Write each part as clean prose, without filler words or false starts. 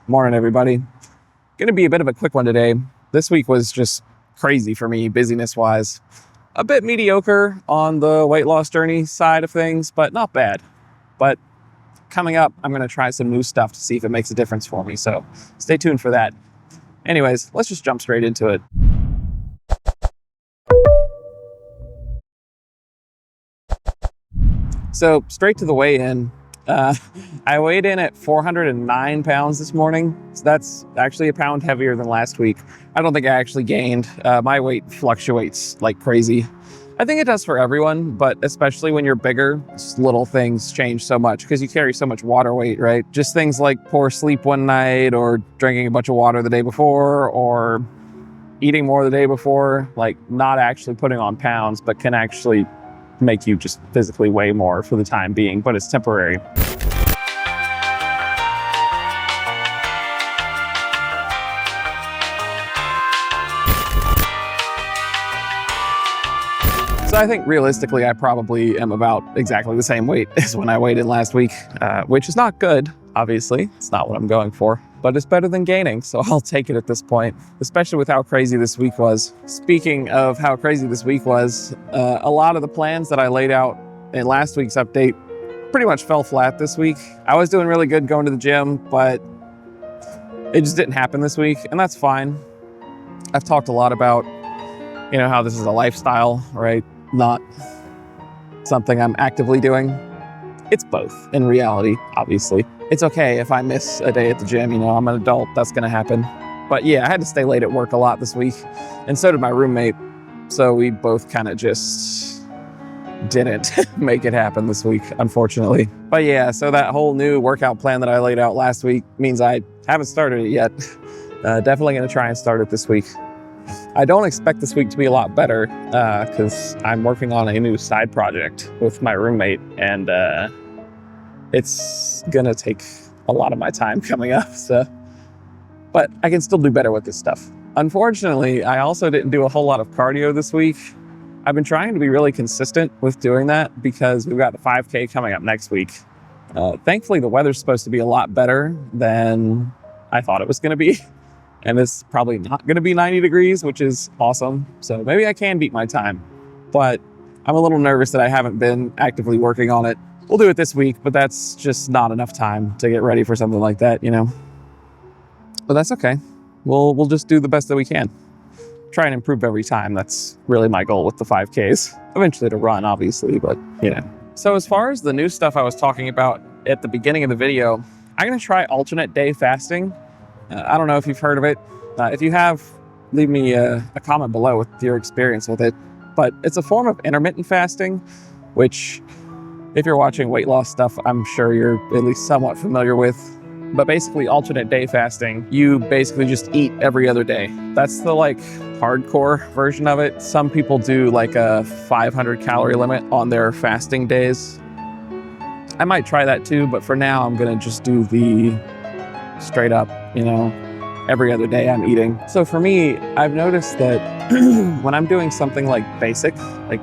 Morning, everybody. Going to be a bit of a quick one today. This week was just crazy for me, busyness-wise. A bit mediocre on the weight loss journey side of things, but not bad. But coming up, I'm going to try some new stuff to see if it makes a difference for me. So stay tuned for that. Anyways, let's just jump straight into it. So straight to the weigh-in. I weighed in at 409 pounds this morning. So that's actually a pound heavier than last week. I don't think I actually gained. My weight fluctuates like crazy. I think it does for everyone, but especially when you're bigger, just little things change so much because you carry so much water weight, right? Just things like poor sleep one night or drinking a bunch of water the day before or eating more the day before, like not actually putting on pounds, but can actually make you just physically weigh more for the time being, but it's temporary. So I think realistically, I probably am about exactly the same weight as when I weighed in last week, which is not good, obviously. It's not what I'm going for, but it's better than gaining, so I'll take it at this point, especially with how crazy this week was. Speaking of how crazy this week was, a lot of the plans that I laid out in last week's update pretty much fell flat this week. I was doing really good going to the gym, but it just didn't happen this week, and that's fine. I've talked a lot about, how this is a lifestyle, right? Not something I'm actively doing. It's both in reality, obviously. It's okay if I miss a day at the gym, I'm an adult, that's gonna happen. But yeah, I had to stay late at work a lot this week, and so did my roommate. So we both kind of just didn't make it happen this week, unfortunately. But yeah, so that whole new workout plan that I laid out last week means I haven't started it yet. Definitely gonna try and start it this week. I don't expect this week to be a lot better because I'm working on a new side project with my roommate, and it's gonna take a lot of my time coming up. But I can still do better with this stuff. Unfortunately, I also didn't do a whole lot of cardio this week. I've been trying to be really consistent with doing that because we've got the 5K coming up next week. Thankfully, the weather's supposed to be a lot better than I thought it was gonna be. And it's probably not going to be 90 degrees, which is awesome. So maybe I can beat my time, but I'm a little nervous that I haven't been actively working on it. We'll do it this week, but that's just not enough time to get ready for something like that, But that's okay. We'll just do the best that we can. Try and improve every time. That's really my goal with the 5Ks. Eventually to run, obviously, but So as far as the new stuff I was talking about at the beginning of the video, I'm going to try alternate day fasting. I don't know if you've heard of it. If you have, leave me a comment below with your experience with it. But it's a form of intermittent fasting, which if you're watching weight loss stuff, I'm sure you're at least somewhat familiar with. But basically alternate day fasting, you basically just eat every other day. That's the hardcore version of it. Some people do a 500 calorie limit on their fasting days. I might try that too, but for now I'm gonna just do the straight up, every other day I'm eating. So for me, I've noticed that when I'm doing something basic,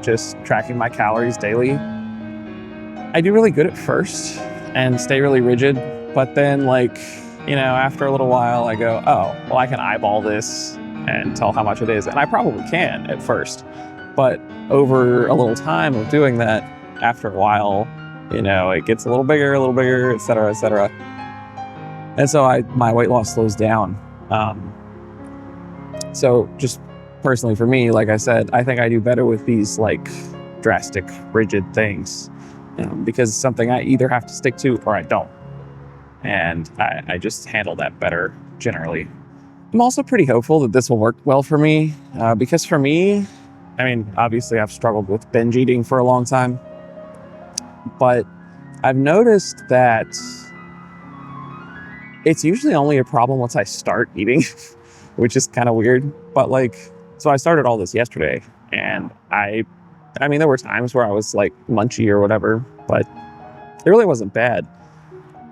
just tracking my calories daily, I do really good at first and stay really rigid. But then after a little while I go, oh, well, I can eyeball this and tell how much it is. And I probably can at first, but over a little time of doing that, after a while, it gets a little bigger, et cetera, et cetera. And so my weight loss slows down. So just personally for me, like I said, I think I do better with these drastic, rigid things because it's something I either have to stick to or I don't. And I just handle that better generally. I'm also pretty hopeful that this will work well for me because for me, obviously I've struggled with binge eating for a long time, but I've noticed that it's usually only a problem once I start eating, which is kind of weird. But so I started all this yesterday, and there were times where I was munchy or whatever, but it really wasn't bad.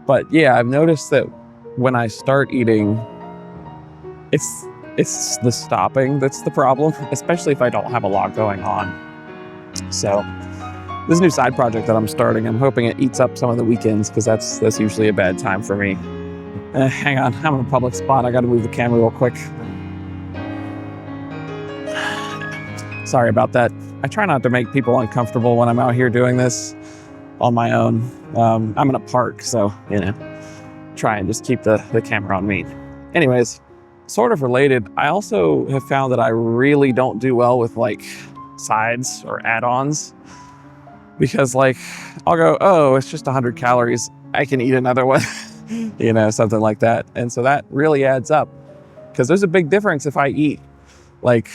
But yeah, I've noticed that when I start eating, it's the stopping that's the problem, especially if I don't have a lot going on. So this new side project that I'm starting, I'm hoping it eats up some of the weekends because that's usually a bad time for me. Hang on, I'm in a public spot. I got to move the camera real quick. Sorry about that. I try not to make people uncomfortable when I'm out here doing this on my own. I'm in a park, so, you know, try and just keep the camera on me. Anyways, sort of related, I also have found that I really don't do well with like sides or add-ons, because like I'll go, oh, it's just 100 calories. I can eat another one, you know, something like that. And so that really adds up, because there's a big difference if I eat like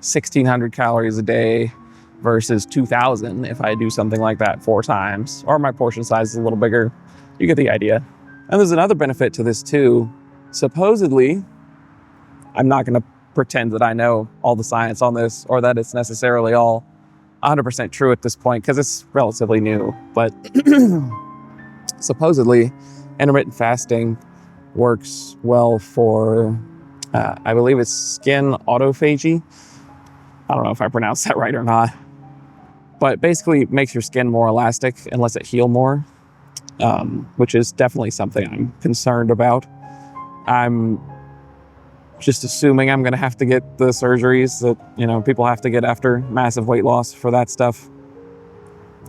1,600 calories a day versus 2,000 if I do something like that 4 times, or my portion size is a little bigger. You get the idea. And there's another benefit to this too. Supposedly, I'm not going to pretend that I know all the science on this or that it's necessarily all 100% true at this point, because it's relatively new, but supposedly intermittent fasting works well for, I believe it's skin autophagy. I don't know if I pronounced that right or not, but basically it makes your skin more elastic and lets it heal more, which is definitely something I'm concerned about. I'm just assuming I'm going to have to get the surgeries that, you know, people have to get after massive weight loss for that stuff.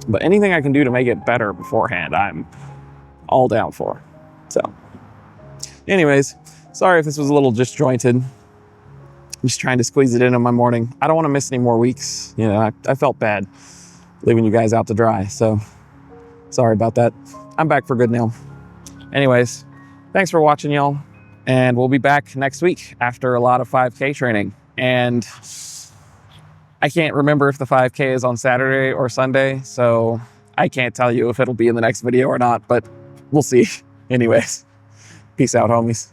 But anything I can do to make it better beforehand, I'm all down for. So anyways, sorry if this was a little disjointed. I'm just trying to squeeze it in my morning. I don't want to miss any more weeks. You know, I felt bad leaving you guys out to dry. So sorry about that. I'm back for good now. Anyways, thanks for watching, y'all. And we'll be back next week after a lot of 5K training. And I can't remember if the 5K is on Saturday or Sunday, so I can't tell you if it'll be in the next video or not, but we'll see. Anyways, peace out, homies.